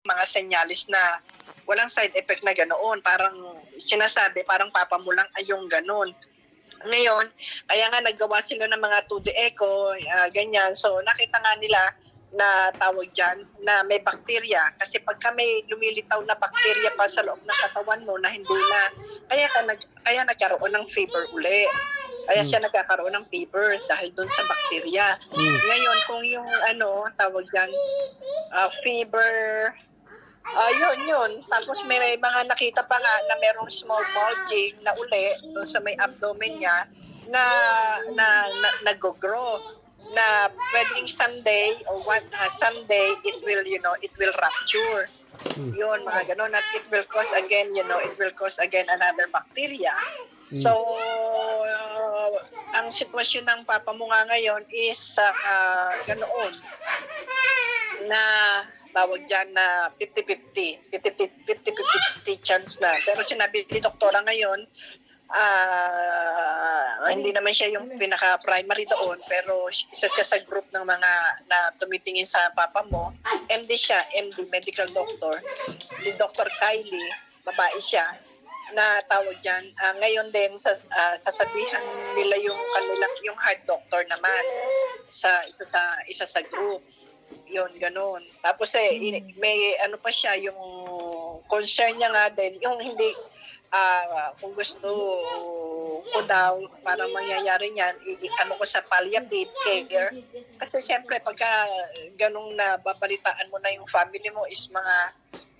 mga senyalis na walang side effect na ganoon. Parang sinasabi, parang papa mo lang ay yung ganoon. Ngayon, kaya nga naggawa sila ng mga 2D echo, ganyan. So nakita nga nila na tawag dyan, na may bakterya. Kasi pagka may lumilitaw na bakterya pa sa loob ng katawan mo na hindi na, kaya nagkaroon ng fever uli. Kaya siya nagkakaroon ng fever dahil doon sa bakterya. Ngayon, kung yung tawag dyan, fever, yun. Tapos may mga nakita pa nga na merong small bulging na uli doon sa may abdomen niya na nag-grow na pwedeng someday it will rupture. Yun, mga ganun, at it will cause again another bacteria. So ang sitwasyon ng papa mo nga ngayon is ganoon na tawag dyan na 50-50 chance na. Pero sinabi ni doktora ngayon, hindi naman siya yung pinaka-primary doon, pero isa siya sa group ng mga na tumitingin sa papa mo. MD siya, MD, medical doctor. Si Dr. Kylie, babae siya, na tawag dyan. Ngayon din, sasabihan nila yung heart doctor naman sa isa sa group. Yun, ganun. Tapos may pa siya, yung concern niya nga din, yung hindi, kung gusto ko daw, parang mangyayari niyan, ko sa palliative care. Kasi siyempre, pagka ganung nababalitaan mo na yung family mo is mga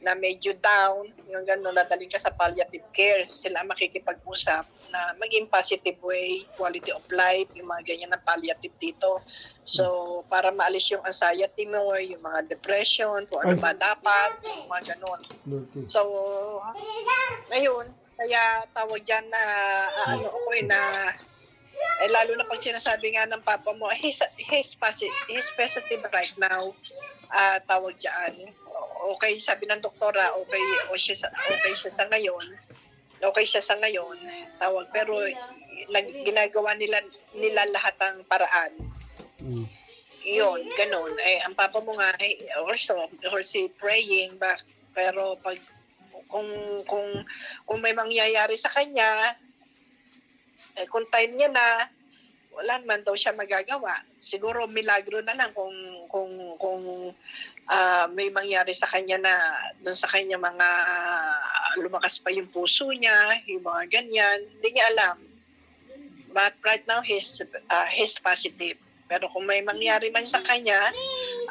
na medyo down, yung gano'n, nadaling ka sa palliative care, sila makikipag-usap na maging positive way, quality of life, yung mga ganyan na palliative dito. So, para maalis yung anxiety mo, yung mga depression, kung ano ba dapat, yung mga gano'n. So, ngayon, kaya tawag dyan na, lalo na pag sinasabi nga ng papa mo, he's positive right now, tawag dyan, okay, sabi ng doktora, okay siya sa ngayon, tawag, pero ginagawa nila lahat ng paraan. Yun, ganun. Ang papa mo nga, also praying ba, pero pag kung may mangyayari sa kanya, kung time niya na, wala naman daw siya magagawa. Siguro milagro na lang kung may mangyari sa kanya na doon sa kanya mga lumakas pa yung puso niya, yung mga ganyan. Hindi niya alam. But right now, he's positive. Pero kung may mangyari man sa kanya,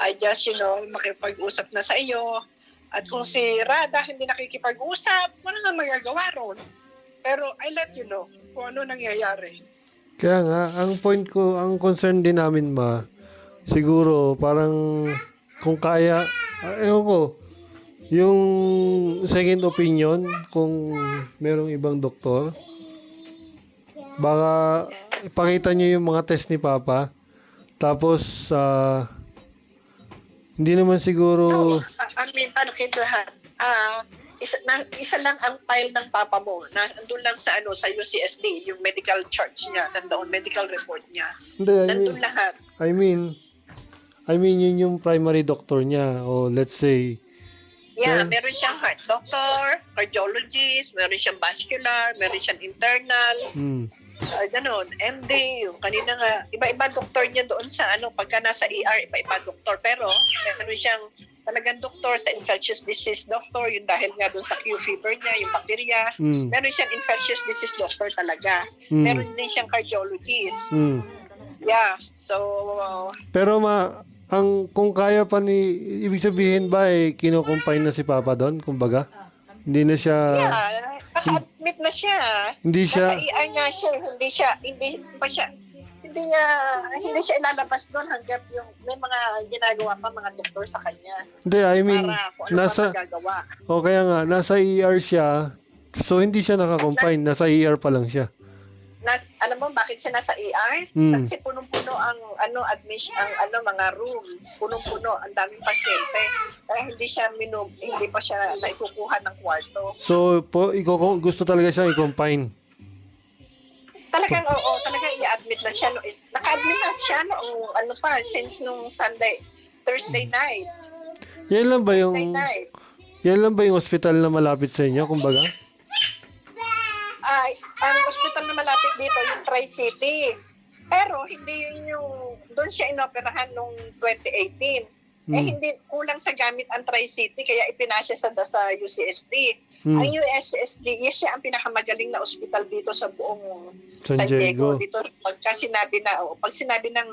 I just, makipag-usap na sa iyo. At kung si Rada hindi nakikipag-usap, wala nga magagawa ron. Pero I let you know kung ano nangyayari. Kaya nga, ang point ko, ang concern din namin siguro parang kung kaya, ewan ko, yung second opinion, kung merong ibang doktor, baka ipakita nyo yung mga test ni Papa, tapos, hindi naman siguro... paano kayo lahat? Isa lang ang file ng papa mo. Nandun lang sa UCSD, yung medical charts niya, nandoon medical report niya. Nandun lahat. I mean yun yung primary doctor niya, o let's say... Yeah, meron siyang heart doctor, cardiologist, meron siyang vascular, meron siyang internal. Ganon, MD, yung kanina nga, iba-iba doktor niya doon sa pagka nasa ER, iba-iba doktor. Pero meron siyang talagang doktor sa infectious disease doctor, yung dahil nga doon sa Q fever niya, yung bacteria. Meron siyang infectious disease doctor talaga. Meron din siyang cardiologist. Yeah, so... Pero kung kaya pa ibig sabihin ba kino-confine na si Papa doon, kumbaga? Hindi na siya... Yeah, naka-admit na siya. Hindi siya... Nasa ER nga siya, hindi siya ilalabas doon hanggat yung may mga ginagawa pa mga doktor sa kanya. Hindi, I mean, para kung ano pa magagawa. O kaya nga, nasa ER siya, so hindi siya naka-confine, nasa ER pa lang siya. Alam mo bakit siya nasa ER? Kasi punong-puno ang admission, ang mga room, punong-puno, ang daming pasyente. Kaya hindi pa siya naikukuha ng kwarto. So gusto talaga siyang i-confine. Talagang talagang i-admit na siya. Naka-admit na siya since nung Thursday night. Yan lang ba yung Yan lang ba yung ospital na malapit sa inyo, kumbaga? Ay, ang hospital na malapit dito, yung Tri-City. Pero hindi yun yung, doon siya inoperahan noong 2018. Hindi, kulang sa gamit ang Tri-City, kaya ipinasya sa UCSD. Ang USSD, yes, siya ang pinakamagaling na ospital dito sa buong San Diego. Dito, pag sinabi ng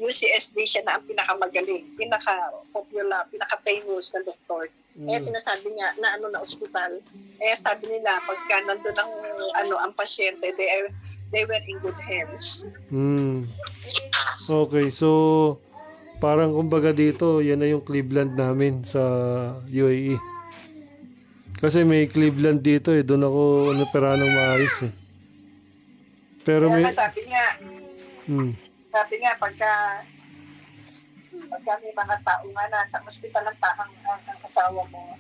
UCSD, siya na ang pinakamagaling, pinaka-popular, pinaka-famous na doktor. Kaya sinasabi niya na na ospital. Kaya sabi nila, pagka nandun ang pasyente, they were in good hands. Okay, so parang kumbaga dito, yan na yung Cleveland namin sa UAE. Kasi may Cleveland dito doon ako inopera ng maayos Pero Kaya may... sabi nga, pagka may mga tao nga nasa ospital ng ang asawa mo,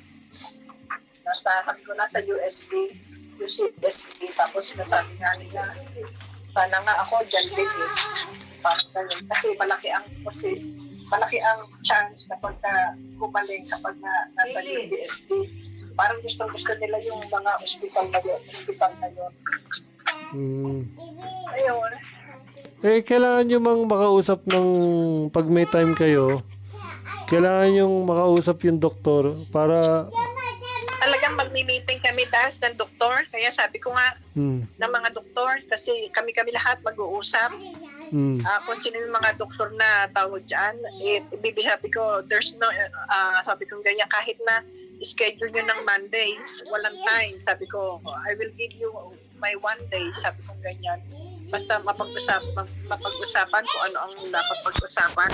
nasabi ko na sa UCSD, tapos nasabi nga nila, sana nga ako dyan din Parang ganun. Kasi malaki ang chance kapag gumaling kapag nasa USD. Parang gusto nila yung mga ospital na yun. Ayun. Kailangan nyo mang makausap pag may time kayo, kailangan nyo makausap yung doktor para... Talagang magmi-meeting kami ng doktor. Kaya sabi ko nga ng mga doktor, kasi kami lahat mag-uusap. Kung sino yung mga doktor na tawag dyan, sabi ko, sabi ko ganyan, kahit na schedule nyo ng Monday, walang time. Sabi ko, I will give you my one day. Sabi ko ganyan. Basta mapag-usapan kung ano ang dapat pag-usapan.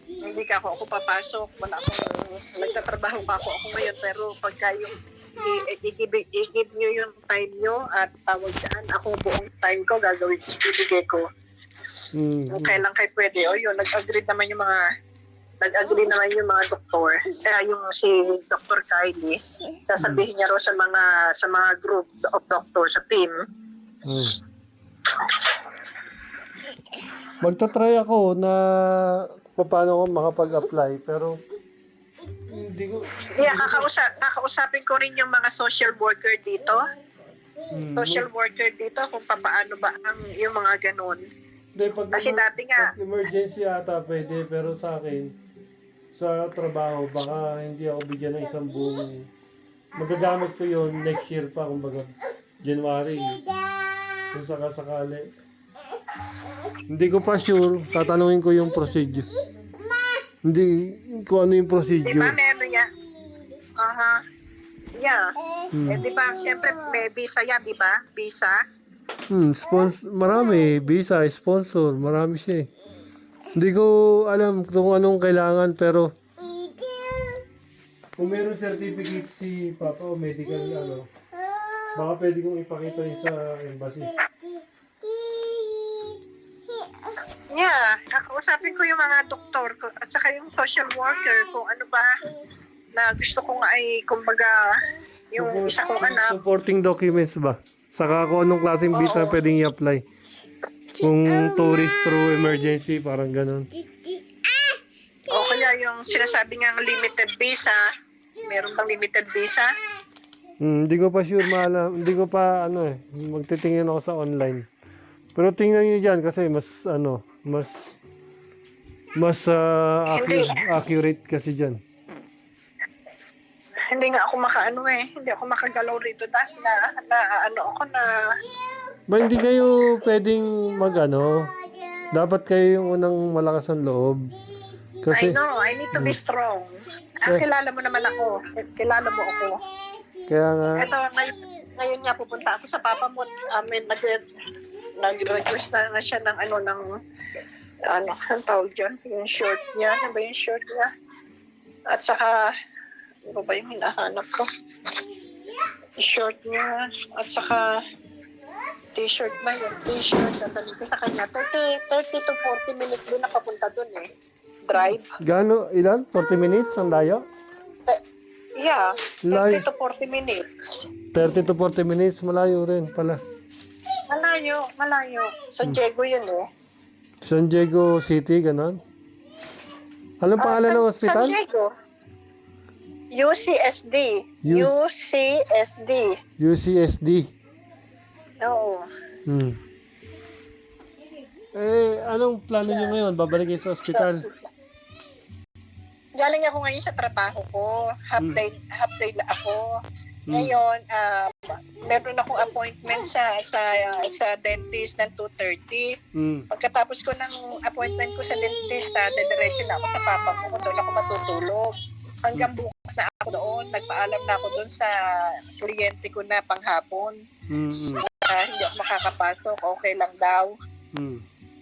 Hindi ako papasok. Wala akong, nagtatrabaho ako ngayon. Pero pagka yung i-give nyo yung time nyo at tawag dyan, ako buong time ko gagawin, ibigay ko. Kung kailan kayo pwede. Yun, nag-agree naman yung mga doktor. Kaya yung si Dr. Kylie, sasabihin niya raw sa mga group of doctors, sa team. Magta-try ako na paano ko makapag-apply, pero hindi ko... Yeah, kakausapin ko rin yung mga social worker dito. Kung paano ba yung mga ganun. Kasi dati nga... Emergency ata pwede, pero sa akin, sa trabaho, baka hindi ako bigyan ng isang buong... Magagamit ko yun next year pa, kumbaga January. Kung sakali. Hindi ko pa sure, tatanungin ko yung procedure. Hindi ko ano yung procedure. Diba meron yan? Yeah. Diba, siyempre may visa yan, diba? Visa. Marami. Visa, sponsor, marami siya Hindi ko alam kung anong kailangan, pero kung meron certificate si Papa o medical baka pwede kong ipakita yun sa embassy. Yeah, kakausapin ko yung mga doktor ko at saka yung social worker kung ano ba na gusto ko nga ay kumbaga yung isa kong anak. Supporting documents ba? Saka kung anong klaseng visa pwedeng i-apply. Kung tourist through emergency, parang ganun. O kaya yung sinasabi nga limited visa, meron bang limited visa? Hindi ko pa sure hindi ko pa magtitingin ako sa online. Pero tingnan niyo diyan kasi mas accurate kasi diyan. Hindi nga ako hindi ako makagalaw rito dahil Ba hindi kayo pwedeng dapat kayo yung unang malakas ang loob. Kasi I know, I need to be strong. Kilala mo naman ako. Kilala mo ako. Kaya nga. Ito, ngayon nga pupunta ako sa papa mo. Nag-request na siya ng ang tawag dyan? Yung short niya. Ano ba yung short niya? At saka, ano ba yung hinahanap ko? Short niya. At saka, t-shirt ba yun? T-shirt. Sasabihin ko sa kanya, 30 to 40 minutes din nakapunta dun Drive. Gaano? Ilan? 40 minutes ang layo? Yeah, 30 to 40 minutes. 30 to 40 minutes, malayo rin pala. Malayo. San Diego yun San Diego City, ganon? Anong pangalan ng hospital? San Diego. UCSD. UCSD. UCSD. Oo. Hmm. Anong plano nyo ngayon? Babalik kayo sa ospital? Galing ako ngayon sa trabaho ko. Half day na ako. Ngayon, meron akong appointment sa dentist ng 2:30. Pagkatapos ko ng appointment ko sa dentist, diretso na ako sa papa ko. Doon ako matutulog. Hanggang bukas na ako doon. Nagpaalam na ako doon sa kliyente ko na panghapon. Hindi ako makakapasok. Okay lang daw.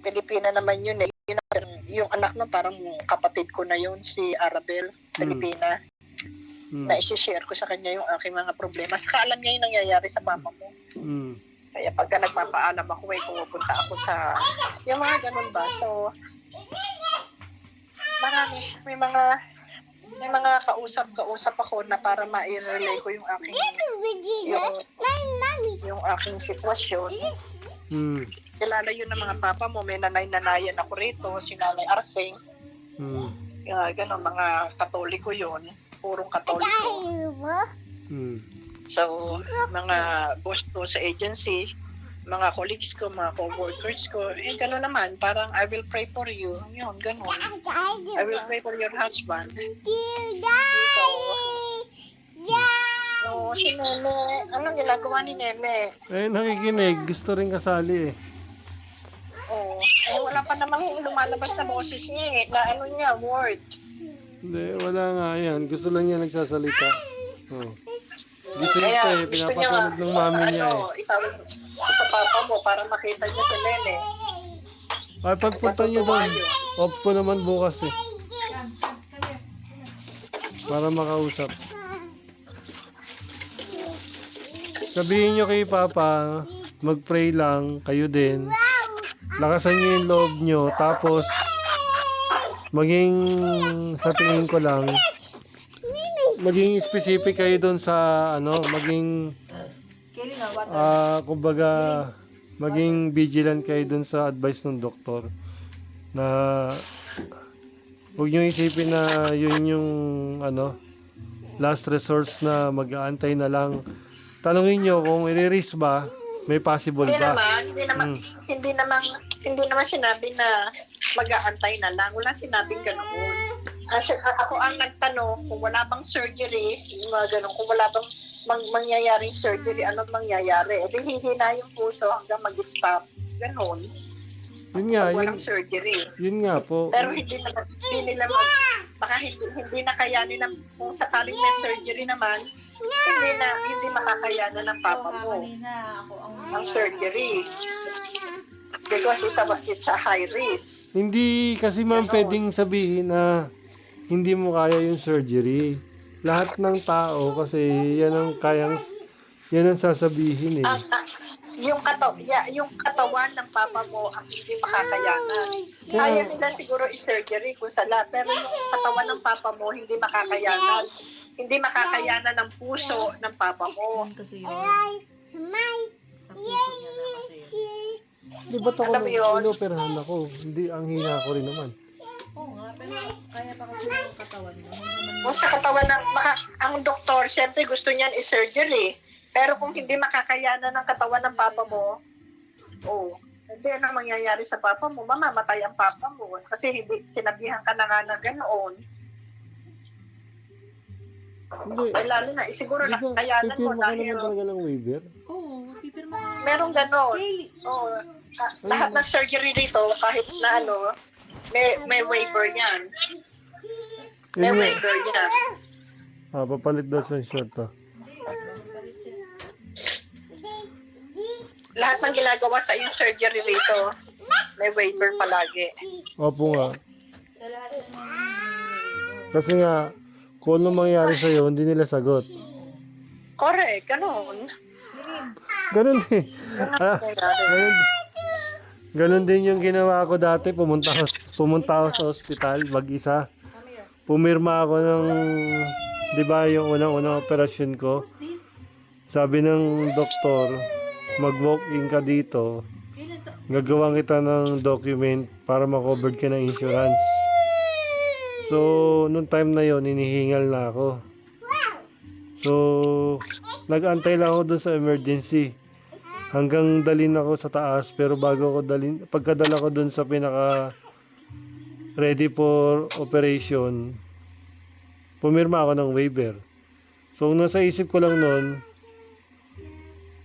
Pilipina naman yun eh. Yung anak na parang kapatid ko na yun, si Arabel, Pilipina. Na isi-share ko sa kanya yung aking mga problema. Saka alam niya yung nangyayari sa mama mo. Kaya pagka nagpapaalam ako, pumupunta ako sa yung mga ganun ba. So, marami. May mga kausap ako na para ma-relay ko yung aking yung aking sitwasyon. Kilala yun ng mga papa mo. May nanay-nanayan ako rito, si Nanay Arseng. Ganon, mga Katoliko yun. Purong Katoliko. So, mga boss ko sa agency, mga colleagues ko, mga co-workers ko, gano'n naman, parang I will pray for you. Yun, gano'n. I will pray for your husband. So, si Nene, anong ginagawa ni Nene? Nakikinig. Gusto rin kasali eh. Wala pa namang lumalabas na boses niya eh, na ano niya, word. Hindi, wala nga yan. Gusto lang niya nagsasalita. Gusto niya eh, pinapapanood ng mami niya eh. Itawag sa papa mo para makita niya si Nene. Ay, pagpunta niyo doon. Off ko naman bukas eh. Para makausap. Sabihin niyo kay Papa, mag-pray lang, kayo din. Lakasan niyo yung loob niyo, tapos maging, sa tingin ko lang, maging specific kayo doon sa, maging, kumbaga, maging vigilant kayo doon sa advice ng doktor. Na, huwag niyo isipin na yun yung, last resource na mag-aantay na lang. Tanungin niyo kung i-risk ba, may possible ba? Hindi naman sinabi na mag-aantay na lang. Wala sinabing ganoon. Ako ang nagtanong kung wala bang surgery, mga ganun, kung wala bang mangyayaring surgery, anong mangyayari? Hihina yung puso hanggang mag-stop. Ganon. Yun nga, walang surgery. Yun nga po. Pero hindi na kayanin ng, kung sakaling may surgery naman, hindi makakayanan ng papa mo ang surgery. Because it's a high risk. Hindi kasi ma'am pwedeng sabihin na hindi mo kaya yung surgery. Lahat ng tao kasi yan ang sasabihin eh. Yung katawan ng papa mo ang hindi makakayanan. Kaya nila siguro i-surgery kung sala, pero yung katawan ng papa mo hindi makakayanan. Hindi makakayanan ng puso ng papa mo. Kasi yun. Sa puso niya na kasi yun. Di ba't ako inoperahan ako? Hindi, ang hina ko rin naman. Oo nga, pero kaya pa kasi yung katawan niya. O sa katawan ng, ang doktor, syempre gusto niyan i-surgery. Pero kung hindi makakayanan ng katawan ng papa mo, hindi na mangyayari sa papa mo, mamamatay ang papa mo. Kasi hindi, sinabihan ka na nga na ganoon. Hindi. Ay, lalo na, siguro Di ba, nakayanan mo pipirma ka dahil naman talaga ng waiver? Oo, pipirma. merong gano'n. Lahat ng surgery dito, kahit na may waiver yan. May Yun nga. waiver yan. Papalit daw sa short to. Lahat ng ginagawa sa iyong surgery rito, may waiver palagi. Opo nga. Sa lahat ng Kasi nga, kung ano mangyari sa'yo, hindi nila sagot. Correct, gano'n. Ganun din. Ganun din yung ginawa ko dati. Pumunta ako sa ospital, mag-isa. Pumirma ako ng, di ba, yung unang operasyon ko. Sabi ng doktor, mag-walk-in ka dito. Gagawan kita ng document para ma-covered ka ng insurance. So, nung time na yon hinihingal na ako. So, nag-antay lang ako doon sa emergency. Hanggang dalhin ako sa taas, pero bago ako dalhin, pagkadala ko doon sa pinaka ready for operation, pumirma ako ng waiver. So, ang nasa isip ko lang noon,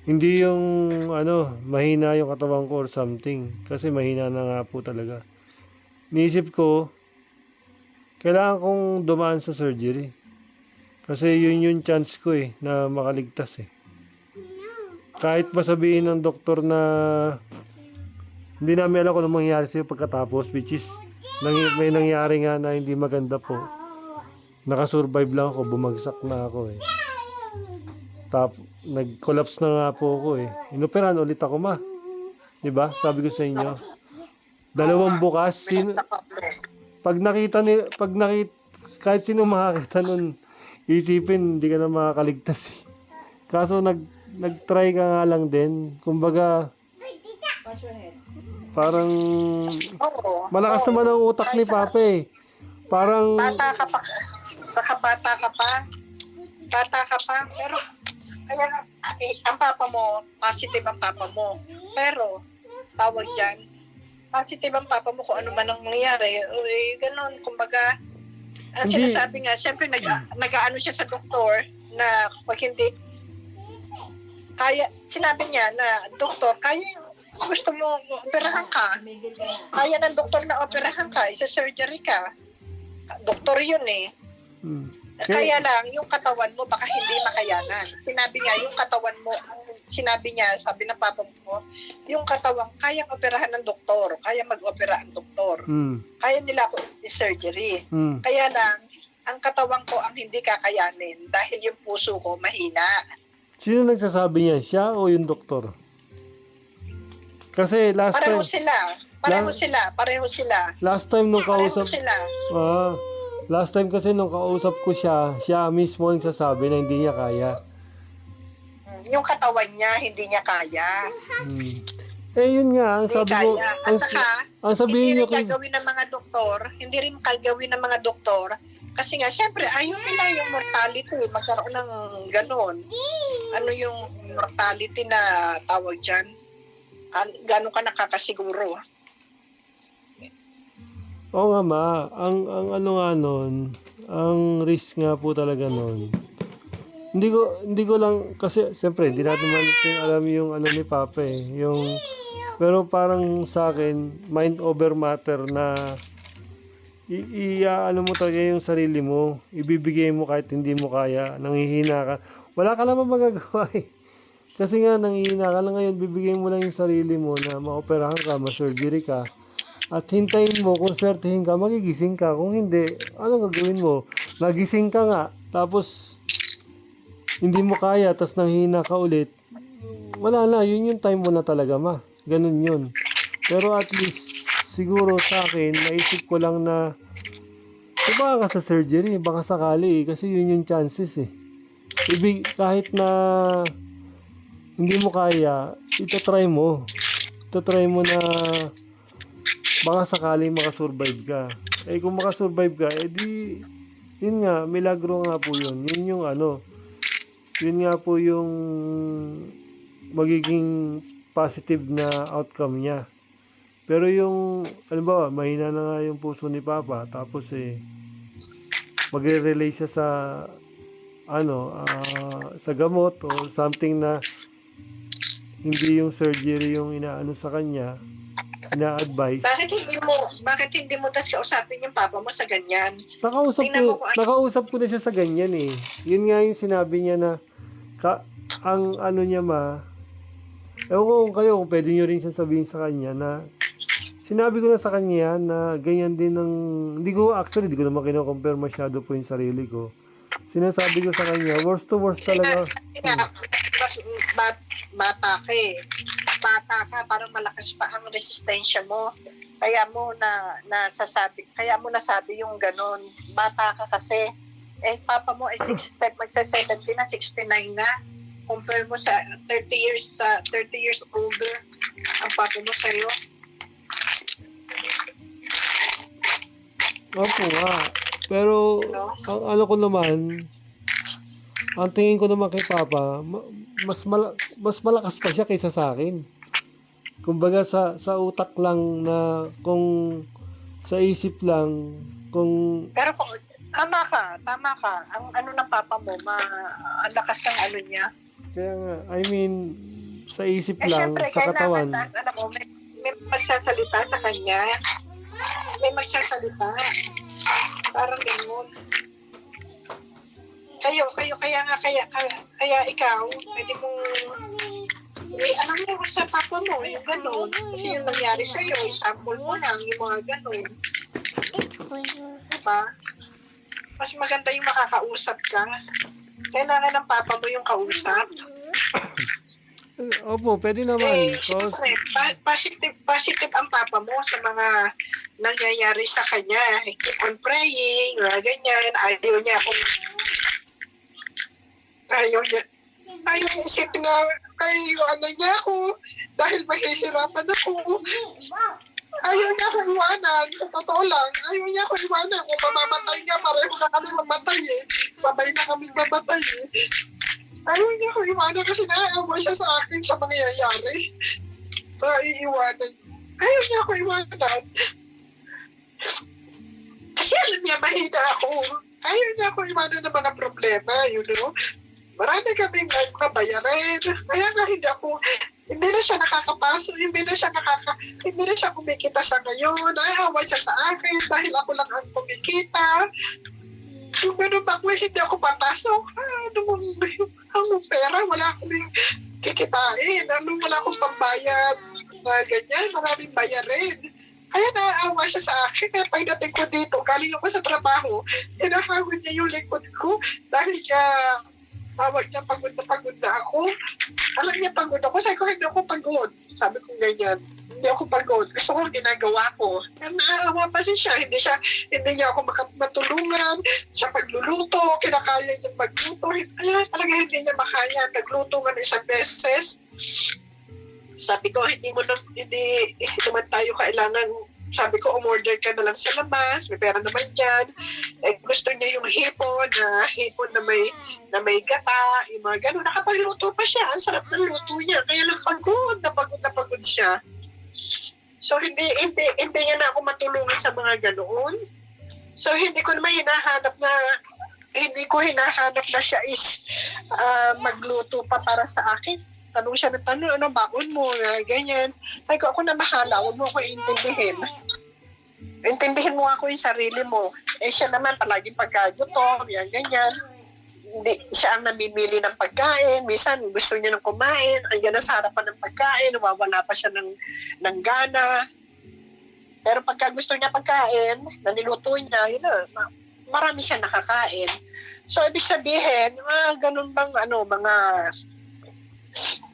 hindi yung mahina yung katawan ko or something. Kasi mahina na nga po talaga. Niisip ko, kailangan kong dumaan sa surgery. Kasi yun yung chance ko na makaligtas Kahit masabihin ng doktor na hindi namin alam kung ano mangyayari sa'yo pagkatapos, which is may nangyari nga na hindi maganda po. Nakasurvive lang ako, bumagsak na ako Nag-collapse na nga po ako Inoperahan ulit ako Diba? Sabi ko sa inyo. Dalawang bukas. Pag nakita kahit sino makakita nun, isipin, hindi ka na makakaligtas Kaso nag-try ka nga lang din. Kumbaga, parang malakas naman ang utak ni Papa Parang Bata ka pa. Saka bata ka pa. Pero, ayan, ang papa mo, positive ang papa mo. Pero, tawag dyan, positive ang papa mo kung ano man ang nangyari. Ganon, kumbaga, ang Hindi. sinasabi nga, siyempre nag-aano siya sa doktor na pag hindi, sinabi niya na, doktor, gusto mo operahan ka. Kaya ng doktor na operahan ka, isa-surgery ka. Doktor yun Kaya lang, yung katawan mo baka hindi makayanan. Sinabi niya, yung katawan mo, sabi ng papa mo, yung katawan, kayang operahan ng doktor, kaya mag-opera ang doktor. Kaya nila ako i-surgery. Kaya lang, ang katawan ko ang hindi kakayanin dahil yung puso ko mahina. Sino nagsasabi niya? Siya o yung doktor? Kasi Pareho sila. Last time nung Pareho kausap, sila. last time kasi nung kausap ko siya mismo yung sasabi na hindi niya kaya. Yung katawan niya, hindi niya kaya. Yun nga, ang Hindi sabi ko, kaya. At saka, ang sabihin hindi niyo rin gagawin ng mga doktor, kasi nga, syempre, ayaw nila yung mortality, magkaroon ng ganon. Ano yung mortality na tawag dyan? Gano'n ka nakakasiguro? Oo nga ang ano nga nun, ang risk nga po talaga nun. Hindi ko lang, kasi siyempre, hindi natin alam yung ano ni Papa pero parang sa akin, mind over matter na ano mo talaga yung sarili mo, ibibigay mo kahit hindi mo kaya, nanghihina ka, wala ka naman magagawa kasi nga nanghihina ka lang ngayon, bibigay mo lang yung sarili mo na maoperahan ka, ma-surgery ka, at hintayin mo kung swertihin ka, magigising ka. Kung hindi, anong gagawin mo? Nagising ka nga, tapos hindi mo kaya, tapos nanghihina ka ulit, wala na, yun yung time mo na talaga ganun yun. Pero at least siguro sa akin, naisip ko lang na baka ka sa surgery, baka sakali kasi yun yung chances kahit na hindi mo kaya, itatry mo na baka sakaling makasurvive ka. Kung makasurvive ka, di yun nga, milagro nga po yun. Yun nga po yung magiging positive na outcome niya. Pero yung, halimbawa, mahina na nga yung puso ni Papa, tapos magre-relay siya sa sa gamot o something na hindi yung surgery yung inaano sa kanya, ina-advise. Bakit hindi mo tas kausapin yung papa mo sa ganyan? Nakausap ko na siya sa ganyan Yun nga yung sinabi niya na ang ano niya ewan ko kung pwede nyo rin sasabihin sa kanya na sinabi ko na sa kanya na ganyan din hindi ko naman kino-compare masyado po yung sarili ko. Sinasabi ko sa kanya, worst to worst talaga. Mas bata ka Bata ka, parang malakas pa ang resistensya mo. Kaya mo nasabi yung ganon. Bata ka kasi. Papa mo ay magsa-70 na, 69 na. Compare mo sa 30 years older ang papa mo sa'yo. Opo nga. Pero, ang ano ko naman, ang tingin ko naman kay Papa, mas malakas pa siya kaysa sa akin. Kumbaga sa utak lang na kung sa isip lang, kung Pero kung, tama ka. Ang ano ng papa mo, ang lakas ng ano niya. kaya nga, I mean, sa isip Eh, lang, syempre, sa katawan. kailangan, alam mo, may magsasalita sa kanya. May magsasalita. Parang gano'n. Kaya ikaw, pwede mong, alam mo, sa papa mo, yung gano'n. Kasi yung nangyari sa'yo, sample mo lang, yung mga gano'n. Diba? Mas maganda yung makakausap ka. Kailangan ng papa mo yung kausap. Opo, pwede naman. Siyempre, positive ang papa mo sa mga nangyayari sa kanya. Keep on praying, ganyan. Ayaw niya isipin na ano niya ako dahil mahihirapan ako. Ayaw niya ako iwanan. Sa totoo lang, ayaw niya ako iwanan. Kung mamamatay niya, pareho na kami mamatay eh. Sabay na kami mamatay eh. Ayaw niya ako iwanan kasi naawa siya sa akin sa mangyayari. Iiwanan. Ayaw niya ako iwanan. Kasi alam niya, mahina ako. Ayaw niya ako iwanan ng mga problema, you know. Marami kaming nagbabayaran. Kaya nga hindi na siya nakakapasok, hindi na siya kumikita sa ngayon. Naawa siya sa akin dahil ako lang ang kumikita. Kung gano'n ba ako, hindi ako papasok. Anong pera? Wala akong kikitain. Wala akong pambayad. Ganyan, maraming bayarin. Kaya naaawa siya sa akin. Kaya pagdating ko dito, galing ako sa trabaho, hinahagod niya yung likod ko dahil siya tawag niya pagod na ako. Alam niya pagod ako. Sabi ko, hindi ako pagod. Sabi ko ganyan. Hindi ako pagod. Gusto ko ang ginagawa ko. Pero naaawa pa rin siya. Hindi niya ako matulungan. Siya pagluluto, kinakaya niya magluto. Ayun, talaga hindi niya makaya. Nagluto nga isang beses. Sabi ko, hindi naman tayo kailangan. Sabi ko, umorder ka na lang sa labas. May pera naman dyan. Gusto niya yung hipon na may gata. Yung mga gano'n. Nakapagluto pa siya. Ang sarap ng luto niya. Kaya lang pagod siya. So, hindi niya na ako matulungan sa mga ganoon. So, hindi ko hinahanap na siya is magluto pa para sa akin. Tanong siya ng tanong, ano baon mo? Ganyan. Ay ko, ako na bahala. Huwag mo ako intindihin. Intindihin mo ako yung sarili mo. Siya naman palaging pagkagutom. Yan, ganyan. Hindi, siya ang namimili ng pagkain. Minsan, gusto niya ng kumain. Ang gano'n sa harapan ng pagkain. Nawawala pa siya ng gana. Pero pagka gusto niya pagkain, na niluto niya, yun na, marami siya nakakain. So, ibig sabihin, ganun bang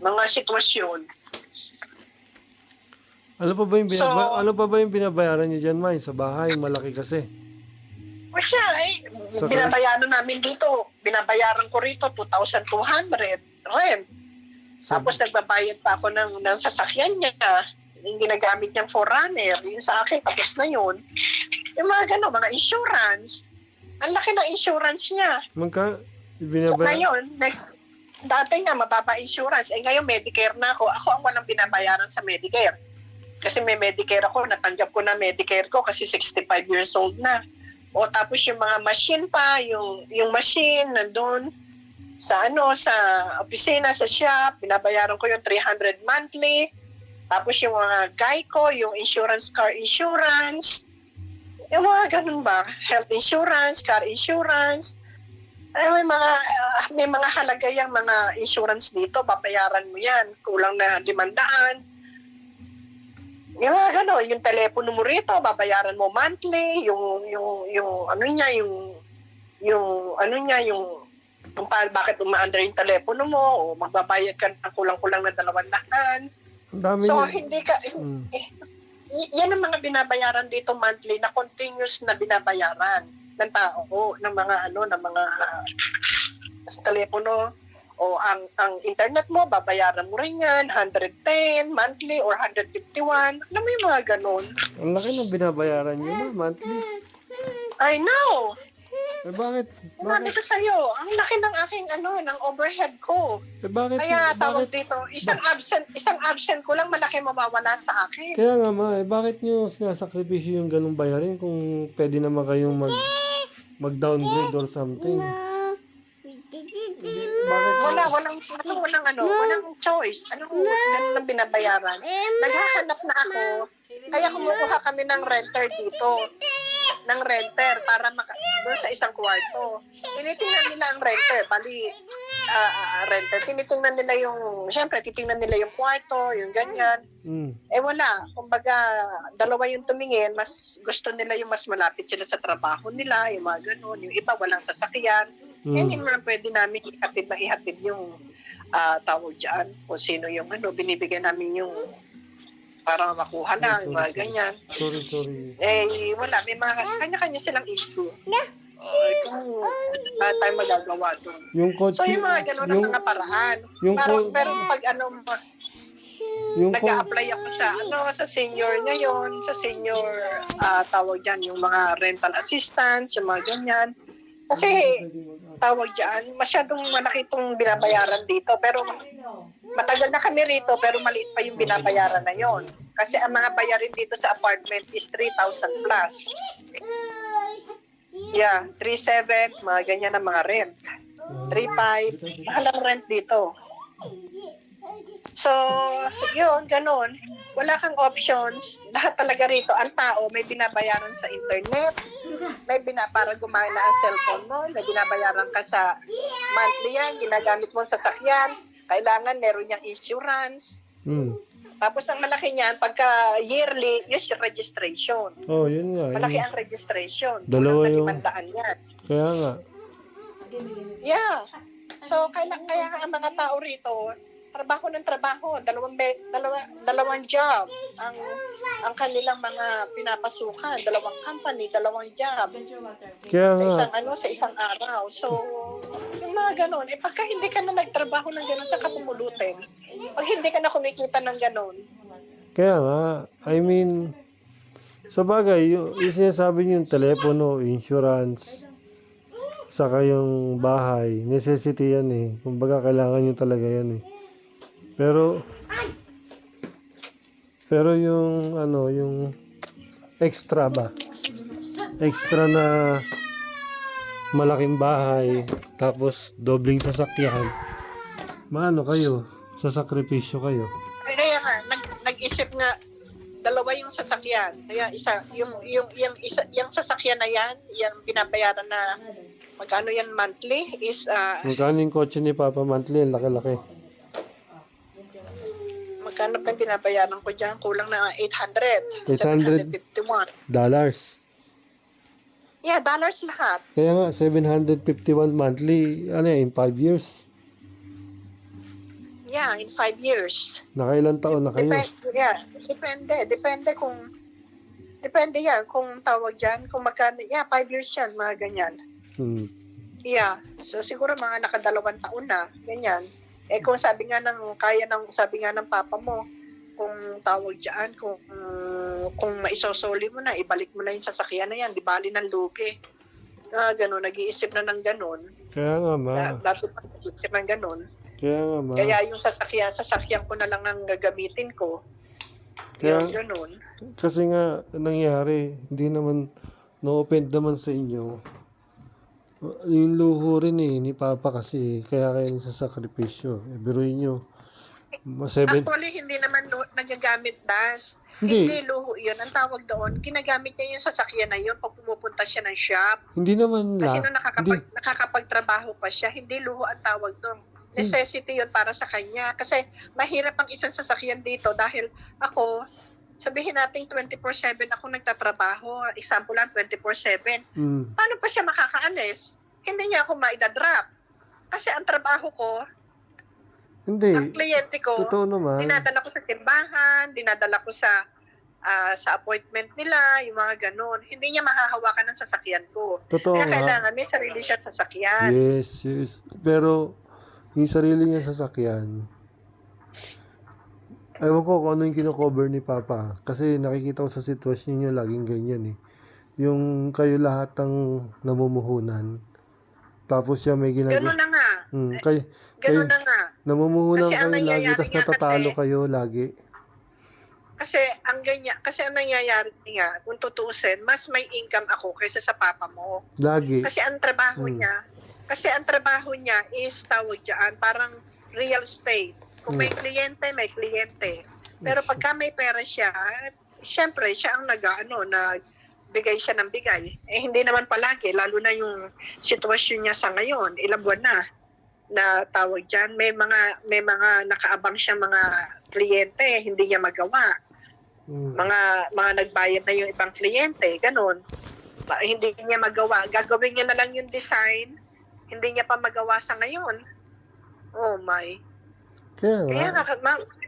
mga sitwasyon. Ano pa ba yung binabayaran niyo dyan, May? Sa bahay, malaki kasi. O siya, binabayaran namin dito. Binabayaran ko rito, 2,200 rent. Tapos nagbabayad pa ako ng sasakyan niya. Yung ginagamit niyang forerunner. Yung sa akin, tapos na yun. Yung mga mga insurance. Ang laki ng insurance niya. So, ngayon, dati nga, mababa insurance. Ngayon, Medicare na ako. Ako ang walang binabayaran sa Medicare. Kasi may Medicare ako. Natanggap ko na Medicare ko kasi 65 years old na. O tapos yung mga machine pa, yung machine nandun sa opisina, sa shop, binabayaran ko yung 300 monthly. Tapos yung mga Geico, yung insurance, car insurance. Yung mga ganun ba? Health insurance, car insurance. May mga halaga yung mga insurance dito, babayaran mo yan. Kulang na 500. Yung mga gano'n, yung telepono mo rito, babayaran mo monthly, bakit umaandar yung telepono mo, o magbabayad ka ng kulang-kulang na 200. So, hindi ka, yan ang mga binabayaran dito monthly na continuous na binabayaran ng tao, ng mga sa telepono. O ang internet mo, babayaran mo rin yan, 110 monthly or 151. Alam mo yung mga ganun. Ang laki ng binabayaran nyo na monthly. I know. bakit? Sinabi Bakit? ko sa'yo, ang laki ng aking ng overhead ko. Bakit? Kaya tawag Bakit? dito, isang absent ko lang malaki mawawala sa akin. Kaya nga ma, bakit nyo sinasakripisyo yung ganung bayarin kung pwede naman kayong mag-downgrade or something? Bakit? Walang choice. Ganun ang binabayaran. Naghahanap na ako, kaya kumukuha kami ng renter dito. Ng renter para doon sa isang kwarto. Tinitingnan nila ang renter. Renter. Tinitingnan nila siyempre, titingnan nila yung kwarto, yung ganyan. Wala. Kumbaga, dalawa yung tumingin, mas gusto nila yung mas malapit sila sa trabaho nila, yung mga ganun. Yung iba, walang sasakyan. Hindi naman pwede namin ihatid yung tawag dyan. Kung sino yung binibigyan namin yung para makuha lang, yung mga ganyan. Sorry. Wala. May mga kanya-kanya silang issue. Kung tayo magagawa doon. Yung So, yung mga gano'n ang mga paraan. Pero pag nag-a-apply ako sa senior ngayon, sa senior, tawag dyan, yung mga rental assistance, yung mga ganyan. Kasi, tawag dyan, masyadong malaki itong binabayaran dito. Pero, matagal na kami rito, pero maliit pa yung binabayaran na yon. Kasi ang mga bayarin dito sa apartment is 3,000 plus. Yeah, 3,700, mga ganyan ang mga rent. 3,500, mahal ang rent dito. So, yun, ganun. Wala kang options. Lahat talaga rito, ang tao may binabayaran sa internet, para gumana ang cellphone mo, may binabayaran ka sa monthly yan, ginagamit mo sa sasakyan, kailangan meron niyang insurance. Tapos ang malaki niyan, pagka yearly, yung registration. Oh, yun nga. Malaki ang registration. Dalawa Kulang yung... na 500 yan. Kaya nga. Yeah. So, kaya ang mga tao rito, trabaho ng trabaho, dalawang job ang kanilang mga pinapasukan, dalawang company, dalawang job. Kaya Sa nga. isang araw. So, yung mga ganun, pagka hindi ka na nagtrabaho ng ganun sa kapumulutin, pag hindi ka na kumikita ng ganun, Kaya nga. I mean, sa bagay, yung sinasabi niyo yung telepono, insurance, saka yung bahay, necessity yan eh. Kumbaga, kailangan nyo talaga yan eh. Pero yung yung extra ba? Extra na malaking bahay, tapos dobling sasakyan. Maano kayo? Sasakripisyo kayo. kaya nga, nag-isip nga, dalawa yung sasakyan. Kaya yung sasakyan na yan, yung binabayaran na, magkano yan monthly, is, Magkano yung kotse ni Papa monthly? Laki-laki. magkano pa yung binabayaran ko dyan? Kulang na 800. 800. 751. Dollars. Yeah, dollars lahat. Kaya nga, 751 monthly, in 5 years. Yeah, in 5 years. Nakailan taon na kayo? Depende yan kung tawag dyan, kung magkano, 5 years yan, mga ganyan. Yeah, so siguro mga nakadalawang taon na, ganyan. Kung sabi nga ng papa mo, kung tawag dyan, kung maisosoli mo na, ibalik mo na yung sasakyan na yan, di bali ng lugi. Ganun, nag-iisip na ng ganun. Kaya nga, ma. Dati pa nag-iisip ng ganun. Kaya nga, ma. Kaya yung sasakyan ko na lang ang gagamitin ko. Kaya, Yung ganun. kasi nga, nangyari, hindi naman, no-offend naman sa inyo. Yung luho rin ni Papa kasi, kaya kayo nagsasakripisyo. Biruin nyo. Actually, hindi naman nagagamit das. Hindi luho yun. Ang tawag doon, ginagamit niya yung sasakyan na yun pag pumupunta siya ng shop. Hindi naman Kasi nung nakakapagtrabaho pa siya, hindi luho ang tawag doon. Necessity yun para sa kanya. Kasi mahirap ang isang sasakyan dito dahil ako, sabihin natin 24/7 ako nagtatrabaho. Example lang, 24/7. Paano pa siya makakaalis? Hindi niya ako maidadrop. Kasi ang trabaho ko, Hindi. ang kliyente ko, Totoo naman. dinadala ko sa simbahan, dinadala ko sa appointment nila, yung mga ganun. Hindi niya mahahawakan ng sasakyan ko. Totoo Kaya nga. kailangan may sarili siya at sasakyan. Yes. Pero, yung sarili niya sasakyan, ewan ko kung ano yung kino-cover ni Papa. Kasi nakikita ko sa sitwasyon niyo laging ganyan eh. yung kayo lahat ang namumuhunan. Tapos siya may Ganun ginagawa. na nga. Kayo, Ganun na nga. namumuhunan Kasi ang kayo lagi, nangyayari tapos nga natatalo kasi- kayo lagi. Kasi ang nangyayari nga, kung tutuusin, mas may income ako kaysa sa papa mo. Lagi. Kasi ang trabaho niya is tawag diyan, parang real estate. Kung may kliyente, may kliyente. Pero pagka may pera siya, syempre siya ang nagbigay siya ng bigay. Eh hindi naman palagi, lalo na yung sitwasyon niya sa ngayon, ilang buwan na tawag diyan, may mga nakaabang siya mga kliyente, hindi niya magawa. Mga nagbayad na yung ibang kliyente, ganun. Hindi niya magawa. Gagawin niya na lang yung design, hindi niya pa magawa sa ngayon. Oh my. Kaya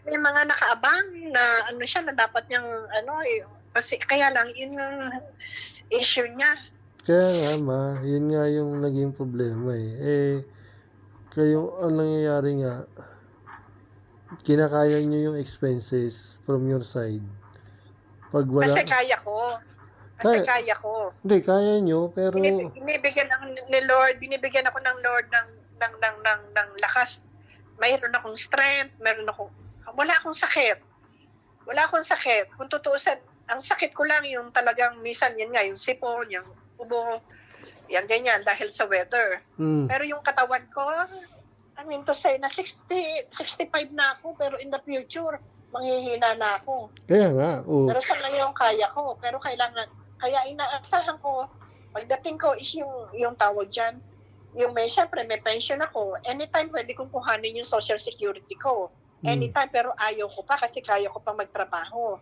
may mga nakaabang na siya na dapat niyang kasi kaya lang yun yung issue niya. Kaya nga, yun nga yung naging problema kayo, ang nangyayari nga, kinakaya nyo yung expenses from your side. Pag wala, Kasi kaya ko. Hindi, kaya nyo, pero, Binibigyan ako ni Lord, binibigyan ako ng Lord ng lakas. Mayroon akong strength, wala akong sakit. Kung tutuusin, ang sakit ko lang yung talagang minsan yan nga, yung sipon, yung ubo, yan ganyan dahil sa weather. Pero yung katawan ko, I mean to say na 65 na ako, pero in the future, manghihina na ako. kaya nga, Pero sa ngayon kaya ko, pero kaya inaasahan ko, pagdating ko is yung tawag dyan, syempre may pension ako, anytime pwede kong kuhanin yung social security ko. Anytime, pero ayaw ko pa kasi kaya ko pa magtrabaho.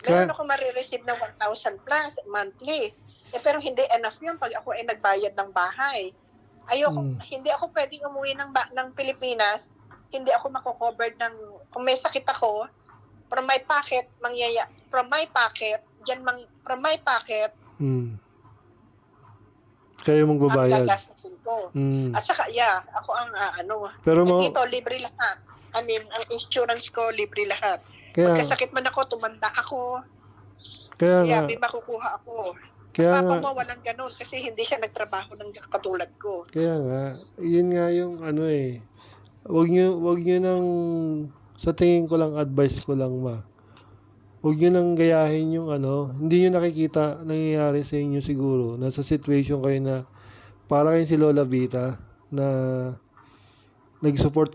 Meron ako marireceive ng 1,000 plus monthly. Pero hindi enough yun pag ako ay nagbayad ng bahay. Hindi ako pwedeng umuwi ng Pilipinas, hindi ako mako-cover kung may sakit ako, from my pocket, kayo magbabayad. ang gagastusin ko. At saka, ako ang Pero dito, libre lahat. I mean, ang insurance ko, libre lahat. Pagkasakit man ako, tumanda ako, kaya may makukuha ako. Kaya Papa nga, mo walang ganun kasi hindi siya nagtrabaho ng katulad ko. kaya nga, yun nga yung wag nyo nang, sa tingin ko lang, advice ko lang wag nyo nang gayahin yung hindi nyo nakikita nangyayari sa inyo siguro, nasa situation kayo na, para kayong si Lola Vita, na nag-support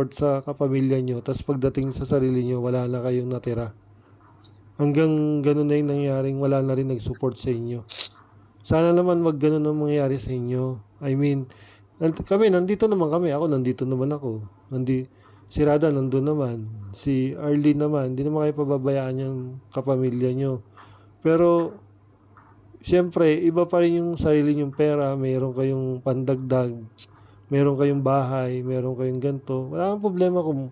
sa kapamilya nyo, tapos pagdating sa sarili nyo, wala na kayong natira. Hanggang ganun na yung nangyaring wala na rin nag-support sa inyo. Sana naman wag ganun ang mangyayari sa inyo. I mean, nandito naman kami. Ako, nandito naman ako. Si Rada, nandun naman. Si Arlene naman. Hindi naman kayo pababayaan yung kapamilya nyo. Pero, siyempre, iba pa rin yung sarili nyong pera. Mayroon kayong pandagdag. Mayroon kayong bahay. Mayroon kayong ganito. Wala kang problema kung...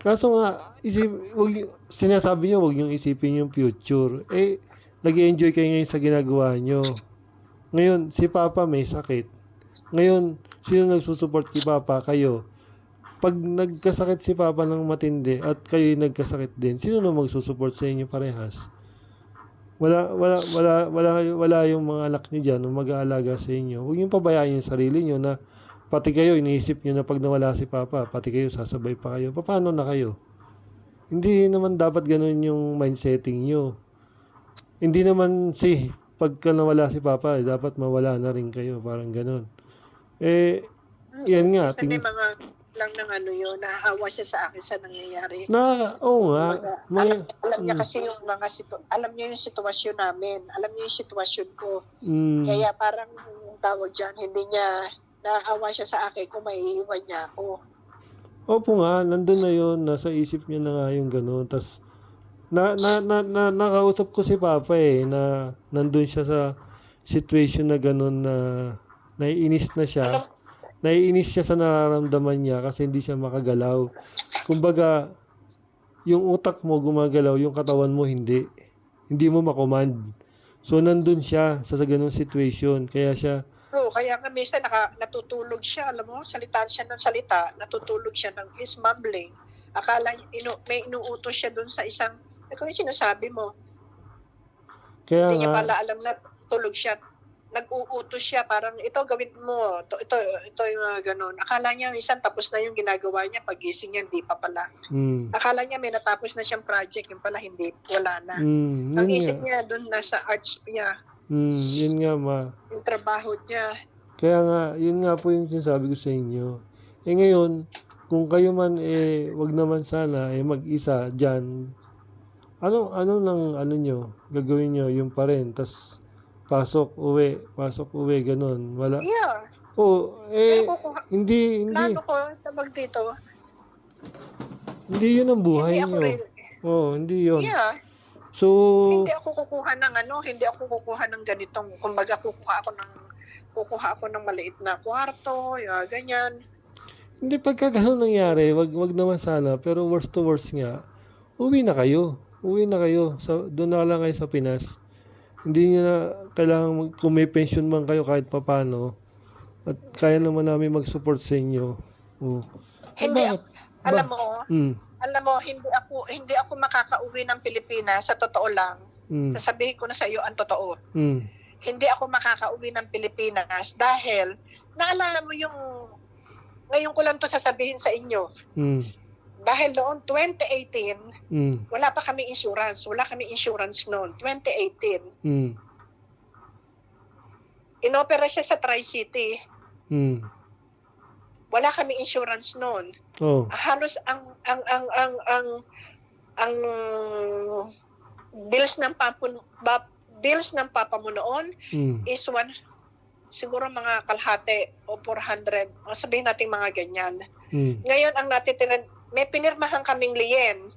Kaso nga, sinasabi nyo, huwag nyo isipin yung future. Nag-enjoy kayo ngayon sa ginagawa nyo. Ngayon, si Papa may sakit. Ngayon, sino nagsusupport kay Papa? Kayo. Pag nagkasakit si Papa ng matindi at kayo nagkasakit din, sino na magsusupport sa inyo parehas? Wala yung mga anak nyo dyan na mag-aalaga sa inyo. Huwag nyo pabayaan yung sarili nyo na pati kayo, iniisip nyo na pag nawala si Papa, pati kayo, sasabay pa kayo. Paano na kayo? Hindi naman dapat ganun yung mindsetting nyo. Hindi naman pagka nawala si Papa, dapat mawala na rin kayo. Parang ganun. Yan nga. Kasi may mga lang ng naawa siya sa akin sa nangyayari. Oo nga. Alam niya kasi alam niya yung sitwasyon namin. Alam niya yung sitwasyon ko. Kaya parang tawag dyan, hindi niya naawa siya sa akin kung maiiwan niya ako. Opo nga, nandun na yun. Nasa isip niya na nga yung gano'n. Tapos, nakausap ko si Papa na nandun siya sa situation na gano'n na naiinis na siya. Naiinis siya sa nararamdaman niya kasi hindi siya makagalaw. Kumbaga, yung utak mo gumagalaw, yung katawan mo hindi. Hindi mo makommand. So, nandun siya sa ganung situation. Kaya nga minsan natutulog siya, alam mo, salitaan siya ng salita, natutulog siya ng is mumbling. Akala may inuutos siya dun sa isang, kung yung sinasabi mo. Kaya Hindi niya nga, pala alam na tulog siya. Nag-uutos siya, parang ito gawin mo, ito yung ganun. Akala niya minsan tapos na yung ginagawa niya, pagising niya, hindi pa pala. Akala niya may natapos na siyang project, yung pala hindi, wala na. Ang yun isip nga. niya doon nasa arts niya, Yun nga ma. yung trabaho niya. Kaya nga, yun nga po yung sinasabi ko sa inyo. Eh ngayon, kung kayo man wag naman sana mag-isa diyan. Ano ano nyo, gagawin nyo yung pa rin, tas pasok, uwi, ganun. Wala. Yeah. Oh, Kaya kukuha, hindi plano ko, tabag dito, hindi yun ang buhay hindi ako nyo. rin, Hindi yun. yeah, So, hindi ako kukuha ng hindi ako kukuha ng ganitong, kumbaga kukuha ako ng maliit na kwarto, ganyan. hindi pagka ganun nangyari, wag naman sana, pero worst to worst nga, uwi na kayo. Doon na lang kayo sa Pinas. Hindi niyo na kailangan kung may pension man kayo kahit papano. At kaya naman namin mag-support sa inyo. Oh. Hindi Bakit? alam mo, Mm. hindi ako makakauwi ng Pilipinas sa totoo lang. Mm. Sasabihin ko na sa iyo ang totoo. Mm. Hindi ako makakauwi ng Pilipinas dahil naalala mo yung ngayon ko lang to sasabihin sa inyo. Mm. Dahil noon 2018, Mm. wala pa kami insurance. Wala kami insurance noon. 2018. Mm. Inopera siya sa Tri-City. Mm. Wala kami insurance noon. Oh. Halos ang bills ng papa mo noon Mm. is siguro mga kalahati o 400 o sabihin natin mga ganyan. Mm. Ngayon ang natitira, may pinirmahan kaming liyen.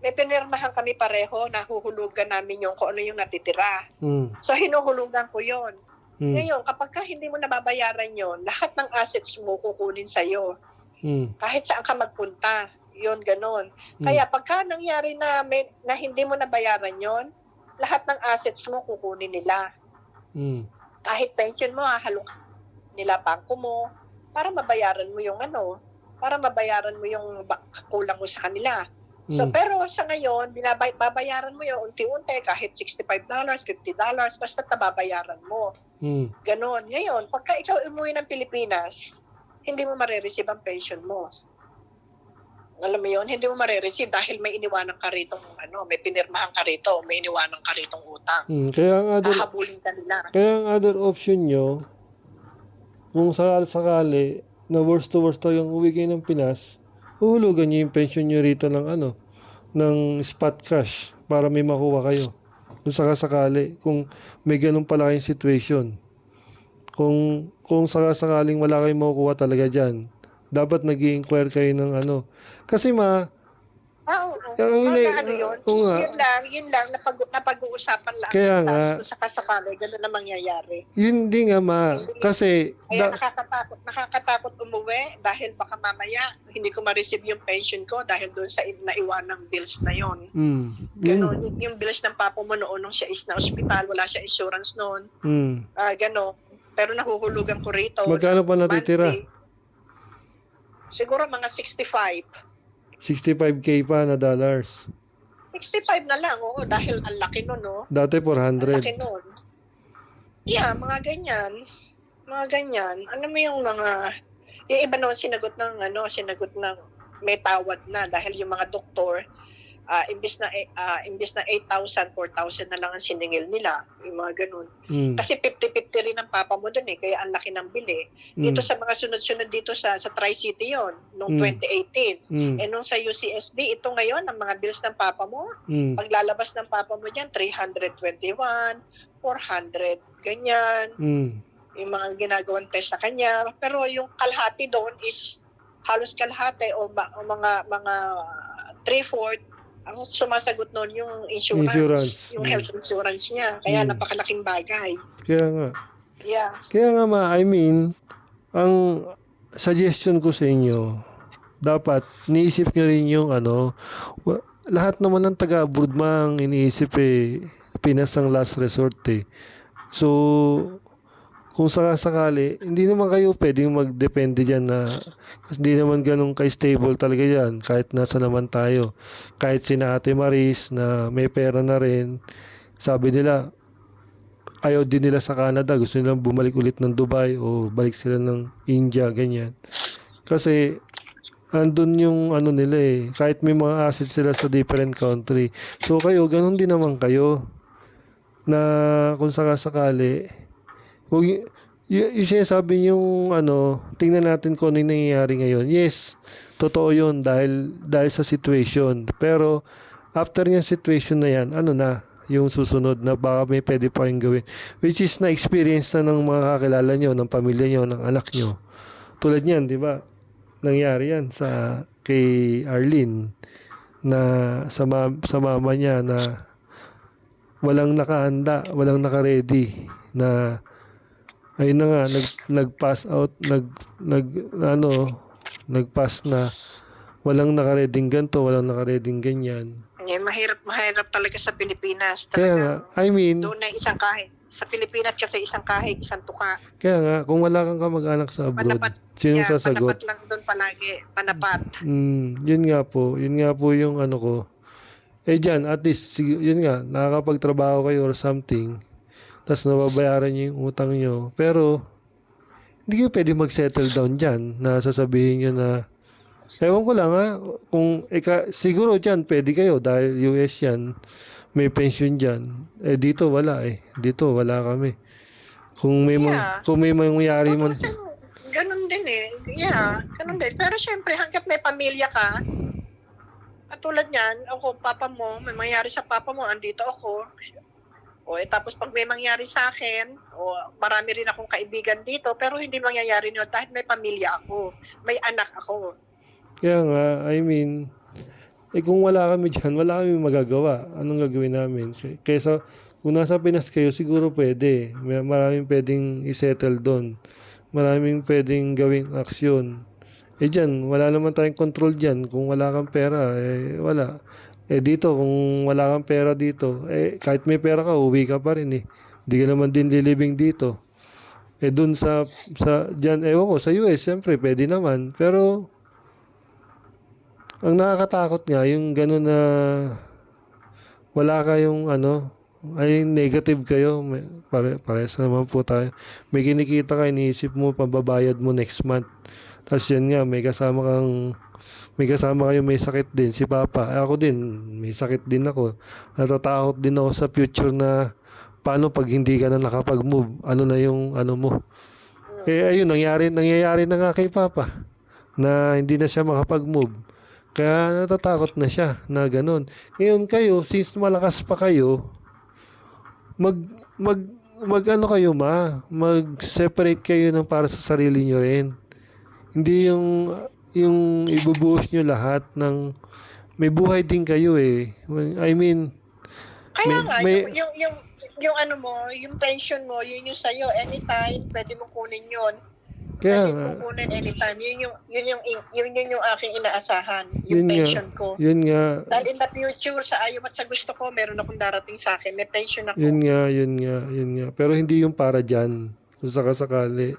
May pinirmahan kami pareho na huhulugan namin yung kung ano yung natitira. Mm. So hinuhulugan ko yon. Mm. Ngayon, kapag ka hindi mo nababayaran yon, lahat ng assets mo kukunin sa'yo. Mm. Kahit saan ka magpunta, yon ganon. Mm. Kaya pagka nangyari na hindi mo nabayaran yon, lahat ng assets mo kukunin nila. Mm. Kahit pension mo, hahalok nila bangko mo para mabayaran mo yung para mabayaran mo yung kulang mo sa kanila. So, Mm. pero sa ngayon, babayaran mo yung unti-unti, kahit $65, $50, basta nababayaran mo. Mm. Ganon. Ngayon, pagka ikaw umuwi ng Pilipinas, hindi mo marireceive ang pension mo. Alam mo yun, hindi mo marireceive dahil may iniwanan ka rito, may pinirmahan ka rito, may iniwanan ka rito utang. Kaya ang Hahabulin ka nila. other option nyo, kung sakali na worst to worst talagang uwi kayo ng Pinas, uhulugan nyo yung pension nyo rito ng spot cash para may makuha kayo. Kung sakasakali, kung may ganun pala kayong situation. Kung sakasakaling wala kayong makukuha talaga dyan, dapat nag-i-inquire kayo ng Kasi Oo. Ang oo nga. Yun lang, napag-uusapan lang. Kaya nga. Tapos kung sakasakali, ganun na mangyayari. yun din nga kasi Kaya nakakatakot umuwi dahil baka mamaya hindi ko ma-receive yung pension ko dahil doon sa naiwanang bills na yon. Ganon, yung bills ng papa mo noon nung siya is na ospital, wala siya insurance noon. Ganon. Pero nahuhulugan ko rito. Magkano pa natitira? Monthly. Siguro mga 65. 65K pa na dollars. 65 na lang, oo, dahil ang laki nun, no? Dati Ang 400. laki nun. Yeah, mga ganyan. Mga ganyan. Ano mo yung yung iba noon sinagot ng may tawad na dahil yung mga doktor, imbis na 8,000, 4,000 na lang ang siningil nila. Yung mga ganun. Kasi 50-50 rin ang papa mo dun kaya ang laki ng bili. Dito sa mga sunod-sunod dito sa Tri-City yon noong 2018. Nung sa UCSD, ito ngayon, ang mga bills ng papa mo, paglalabas ng papa mo dyan, 321, 400, ganyan. Yung mga ginagawang test sa kanya. Pero yung kalahati doon is halos kalahati o mga 3/4 ang sumasagot noon yung insurance. Yung health insurance niya. Kaya napakalaking bagay. Kaya nga. Yeah. Kaya nga ang suggestion ko sa inyo, dapat niisip nyo rin yung lahat naman ng taga-abroad mang iniisip Pinas ang last resort So, kung sakasakali, hindi naman kayo pwedeng magdepende dyan kasi hindi naman ganun ka-stable talaga yan kahit nasa naman tayo. Kahit sina Ate Maris na may pera na rin, sabi nila, ayaw din nila sa Canada, gusto nilang bumalik ulit ng Dubai o balik sila ng India, ganyan. Kasi andun yung ano nila eh, kahit may mga assets sila sa different country. So kayo, ganun din naman kayo na kung sakasakali, huwag yung sinasabi yung ano, tingnan natin kung ano yung nangyayari ngayon. Yes, totoo yun dahil sa situation. Pero after yung situation na yan, ano na yung susunod na baka may pwede pa kayong gawin. Which is na-experience na ng mga kakilala nyo, ng pamilya nyo, ng anak nyo. Tulad niyan, di ba? Nangyari yan sa kay Arlene na sa mama niya na walang nakahanda, walang naka-ready na ayun na nga nag-pass out, nag-pass na walang naka-ready ganito, walang naka-ready ganyan. Mahirap talaga sa Pilipinas. Kaya nga, Talaga, I mean, doon na isang kahig. Sa Pilipinas kasi isang kahig, isang tuka. kaya nga, kung wala kang kamag-anak sa abroad, Panapat, sino sasagot? panapat lang doon palagi. Panapat. Yun nga po yung ano ko. Eh dyan, at least, yun nga, nakakapagtrabaho kayo or something, tapos nababayaran niyo yung utang niyo. Pero, hindi kayo pwede mag-settle down dyan na sasabihin niyo na, ewan ko lang ha, kung, siguro dyan, pwede kayo dahil US yan, may pension dyan. Eh dito wala eh. Dito wala kami. Kung may kung may mangyari man. Ganun din eh. Yeah, ganun din. Pero syempre, hanggat may pamilya ka, at tulad niyan, ako, papa mo, may mangyari sa papa mo, andito ako. O tapos pag may mangyari sa akin, o marami rin akong kaibigan dito, pero hindi mangyayari nyo dahil may pamilya ako. May anak ako. Kaya nga, I mean, kung wala kami dyan, wala kami magagawa. Anong gagawin namin? Kaysa, kung nasa Pinas kayo, siguro pwede. Maraming pwedeng isettle doon. Maraming pwedeng gawing aksyon. Dyan, wala naman tayong control dyan. Kung wala kang pera, wala. Dito, kung wala kang pera dito, kahit may pera ka, uwi ka pa rin eh. Hindi ka naman din lilibing dito. Doon dyan, ewan ko, sa US, siyempre, pwede naman. Pero, ang nakakatakot nga, yung gano'n na wala kayong ay negative kayo. Parehas naman po tayo. May kinikita ka, iniisip mo, pambabayad mo next month. Tapos yan nga, may kasama kayo may sakit din, si Papa. Ako din, may sakit din ako. Natatakot din ako sa future na paano pag hindi ka na nakapag-move. Ano na yung mo. Ayun, nangyayari na nga kay Papa na hindi na siya makapag-move. Kaya natatakot na siya na ganun. Ngayon kayo, since malakas pa kayo, mag-separate kayo ng para sa sarili nyo rin. Hindi yung ibubuhos nyo lahat ng may buhay din kayo eh. I mean, Kaya nga, yung pension mo, yun yung sa'yo. Anytime, pwede mong kunin yun. kaya Pwede nga, mong kunin anytime. Yun yung aking inaasahan. Yung yun nga, pension ko. yun nga, Dahil in the future, sa ayaw at sa gusto ko, meron akong darating sa akin. May pension ako. yun nga. Pero hindi yung para dyan. Kung sakasakali,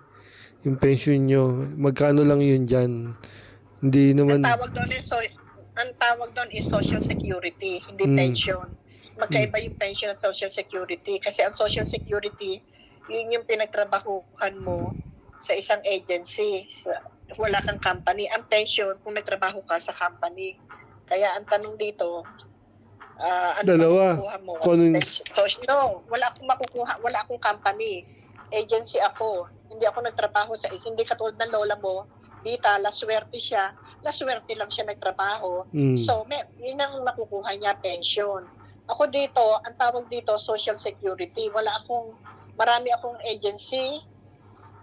yung pension nyo, magkano lang yun dyan. Hindi naman, Ang tawag doon is Social Security, hindi pension. Magkaiba yung pension at Social Security. Kasi ang Social Security, yun yung pinagtrabahuhan mo sa isang agency. Wala kang company. Ang pension, kung nagtrabaho ka sa company. Kaya ang tanong dito, ano dalawa. makukuha mo? Kung- No, wala akong makukuha. Wala akong company. Agency ako. Hindi ako nagtrabaho sa hindi katulad ng lola mo. Dita, laswerte siya. Laswerte lang siya nagtrabaho. So, yun ang makukuha niya, pension. Ako dito, ang tawag dito, Social Security. Marami akong agency.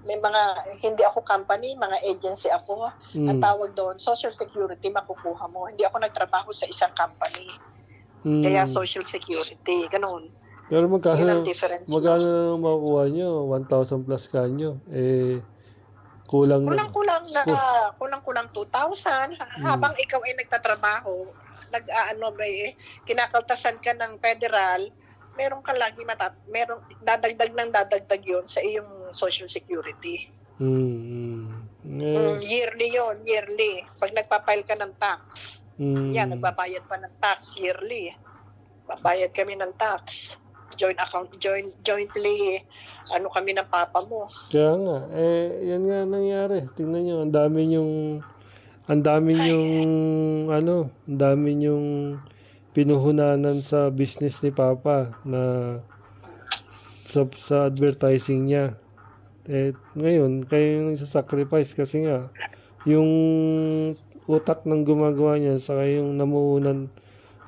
May hindi ako company, mga agency ako. Ang tawag doon, Social Security, makukuha mo. Hindi ako nagtrabaho sa isang company. Kaya Social Security, ganun. Pero Yun ang magkano difference. na makukuha nyo? 1,000 plus kanyo. Kulang na. Kulang 2,000. Habang ikaw ay nagtatrabaho, kinakaltasan ka ng federal, meron ka lagi dadagdag yun sa iyong Social Security. Yearly yun, yearly. Pag nagpa-file ka ng tax, yan, nagbabayad pa ng tax yearly. Babayad kami ng tax. jointly ano kami ng papa mo. Kaya nga, yan nga nangyari. Tingnan nyo, ang dami yung, ang dami yung pinuhunanan sa business ni Papa na sa advertising niya. Ngayon, kayo yung nagsasacrifice kasi nga, yung utak ng gumagawa niya, saka yung namuhunan,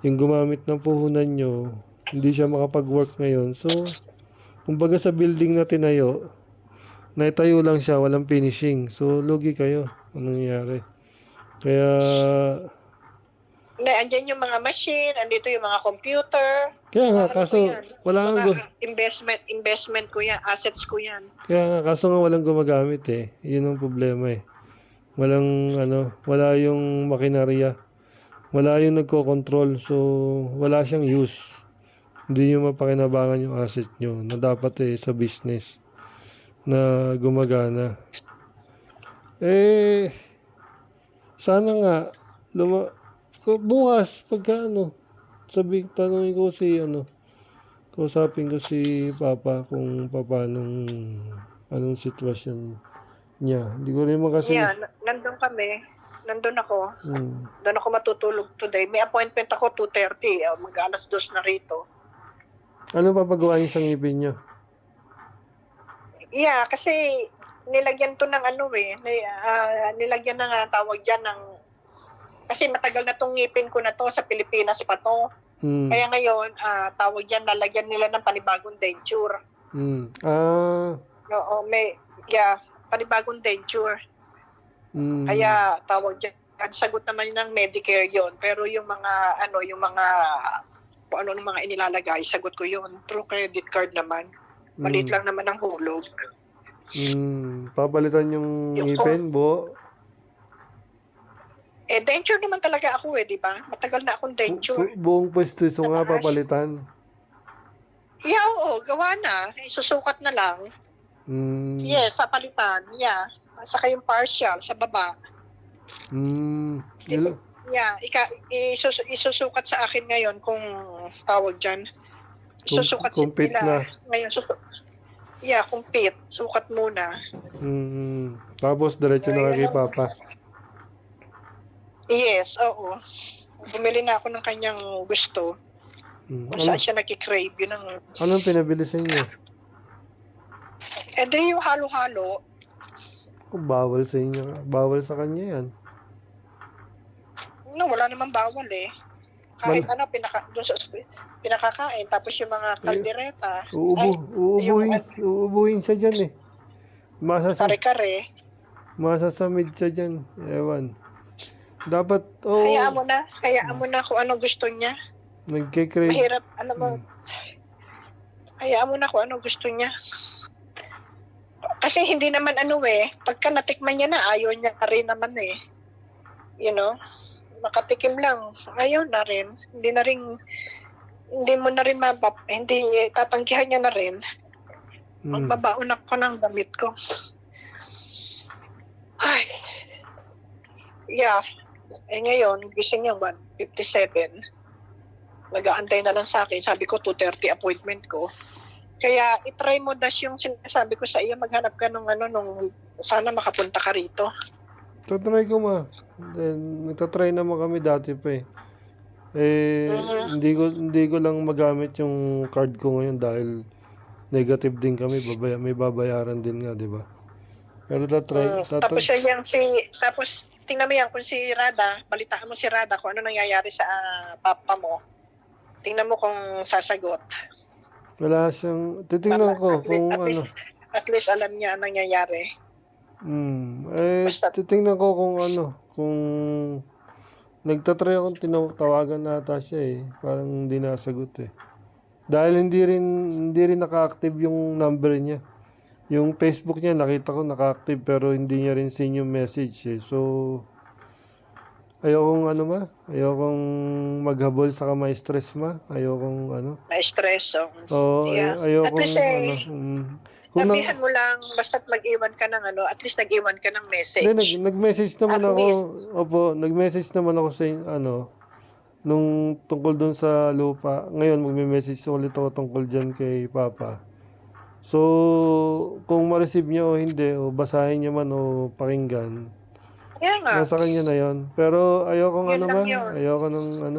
yung gumamit ng puhunan nyo, hindi siya makapag-work ngayon. So, kumbaga sa building na tinayo, naitayo lang siya, walang finishing. So, lugi kayo. Anong nangyari? Kaya, Hindi, andyan yung mga machine, andito yung mga computer. kaya nga, Ano ko kaso, yan? wala nga, Mga investment ko yan, assets ko yan. kaya nga, kaso nga walang gumagamit eh. Yun ang problema eh. Wala yung makinarya. Wala yung nagko-control. So, wala siyang use. Hindi nyo mapakinabangan yung asset nyo na dapat sa business na gumagana. Sana nga, bukas, tanongin ko kausapin ko si Papa kung anong sitwasyon niya. Hindi ko rin kasi, Yeah, nandun kami. Nandun ako. hmm, Doon ako matutulog today. May appointment ako 2:30. Mag-alas 2 na rito. ano papagawa niyo sa ngipin niyo? Yeah, kasi nilagyan to ng nilagyan na nga tawag dyan ng, kasi matagal na tong ngipin ko na to, sa Pilipinas pa to. Hmm, Kaya ngayon, tawag dyan, lalagyan nila ng panibagong denture. Oo, panibagong denture. Kaya tawag dyan, sagot naman ng Medicare yon. Pero yung mga kung ano ng mga inilalagay, sagot ko yun. Through credit card naman. Maliit lang naman ang hulog. Papalitan yung ngipin, buo. Denture naman talaga ako di ba? Matagal na akong denture. Buong pwesto nga papalitan. Yeah, oo, gawa na. Susukat na lang. Yes, papalitan. Yeah. Saka yung partial sa baba. Yeah, isusukat sa akin ngayon kung tawag dyan. Isusukat Compete na. Ngayon, compete. Sukat muna. Tapos diretso na kay Papa. Yes, oo. Bumili na ako ng kanyang gusto. Kung saan siya nagkikrave. Yun ang... Anong pinabili sa inyo? Yung halo-halo. Bawal sa inyo. Bawal sa kanya yan. No, wala namang bawal eh. Kahit pinakakain. Tapos yung mga kaldereta. Uubuhin siya dyan eh. Kare-kare. Masasamid siya dyan. Ewan. Dapat, Hayaan mo na kung ano gusto niya. Nagkikrave. Mahirap, hayaan mo na kung ano gusto niya. Kasi hindi naman pagka natikman niya na, ayaw niya rin naman eh. You know? Makatikim lang, ayaw na rin. Hindi mo na rin tatanggihan niya na rin. Magbabaon ako ng damit ko. Ay. Yeah. Ngayon, gising niya 1:57. Nag-aantay na lang sa akin. Sabi ko, 2:30 appointment ko. Kaya, itry mo yung sinasabi ko sa iyo, maghanap ka sana makapunta ka rito. Tatry ko nagtatry naman kami dati pa eh. Hindi ko lang magamit yung card ko ngayon dahil negative din kami. May babayaran din nga, di ba? Pero Tapos tapos tingnan mo yan kung si Rada, balitaan mo si Rada kung ano nangyayari sa papa mo. Tingnan mo kung sasagot. Wala siyang, titingnan ko kung ano. At least alam niya ang nangyayari. Titingnan ko kung nagtatry akong tinatawagan nata siya eh. Parang hindi nasagot eh. Dahil hindi rin naka-active yung number niya. Yung Facebook niya, nakita ko naka-active pero hindi niya rin seen yung message eh. So, ayokong ayokong maghabol saka may stress ayokong May stress, yeah. Ayokong at least sabihan mo lang, basta't mag-iwan ka ng at least nag-iwan ka ng message. Nag-message naman at ako. least. Nag-message naman ako sa nung tungkol dun sa lupa. Ngayon, magme-message ulit ako tungkol dyan kay Papa. So, kung ma-receive niyo o hindi, o basahin niyo man o pakinggan, Kaya nga, nasa kanya na yon. Pero ayokong yun ano lang ma, yun.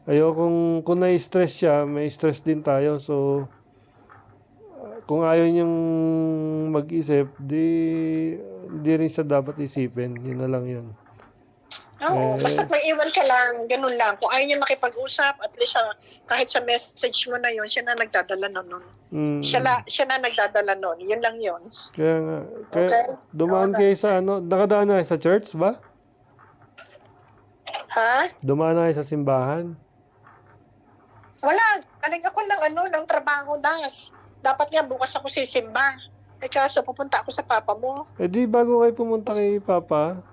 ayokong kung na-stress siya, may stress din tayo. So, kung ayaw niyang mag-isip, di rin siya dapat isipin. Yun na lang yun. Oo, basta Eh, may iwan ka lang, ganun lang. Kung ayaw niya makipag-usap, at least kahit sa message mo na yun, siya na nagdadala nun. mm, Siya na nagdadala nun. Yun lang yun. kaya nga, Okay? dumaan kayo sa nakadaan na kayo sa church ba? Ha? Dumaan na kayo sa simbahan? Wala. Galing ako ng trabaho, Das. Dapat nga bukas ako sisimba. Eh kaso, pupunta ako sa papa mo. Eh di bago kayo pumunta kay Papa,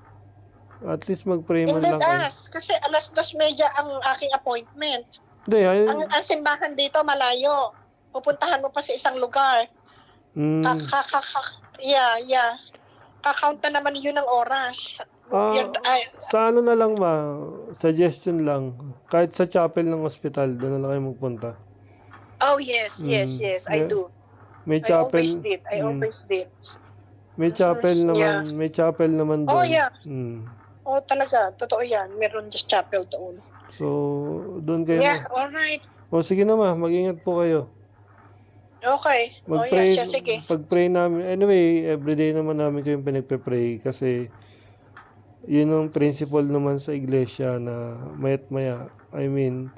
at least mag-pray man Hindi, lang kayo. Das. Kasi alas 2:30 ang aking appointment. Hindi, ayun. Ang simbahan dito, malayo. Pupuntahan mo pa sa isang lugar. Mm, Yeah. Kakount na naman yun ng oras. sa ano na lang suggestion lang. Kahit sa chapel ng hospital, doon na lang kayo magpunta. Oh, yes. I Yeah. do. May I chapel. always did. May chapel Yeah. naman, may chapel naman doon. Oh, yeah. Mm. Oh, talaga. Totoo yan. Meron just chapel doon. So, doon kayo. Yeah, alright. O sige na mag-ingat po kayo. Okay. Mag-pray, Yeah, sige. pag-pray namin. Anyway, everyday naman namin kayong pinagpe-pray kasi yun ang principle naman sa iglesia na mayat maya. I mean,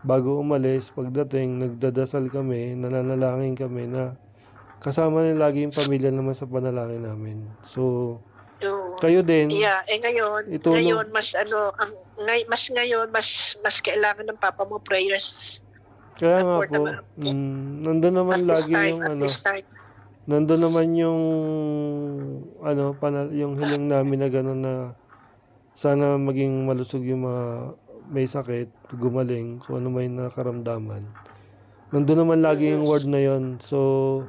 bago umalis, pagdating, nagdadasal kami, nananalangin kami na kasama nila lagi yung pamilya naman sa panalangin namin. So, Oo. kayo din, Yeah, ngayon, Itulong. mas kailangan ng papa mo prayers. kaya nga Support po, naman. nandun naman lagi yung nandun naman yung yung hiling namin na gano'n na sana maging malusog yung mga may sakit, gumaling, kung ano may nakaramdaman. Nandun naman lagi yung word na yon. So,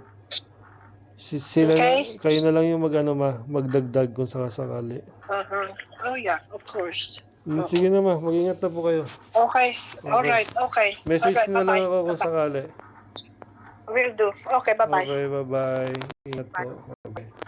sila, Okay. kayo na lang yung magdagdag kung sakasakali. Oh yeah, of course. Sige na mag-ingat na po kayo. Okay. Alright, okay. Message Alright, na lang bye-bye. ako kung sakali. Will do. Okay, bye-bye. Okay, bye-bye. Ingat po. Bye-bye.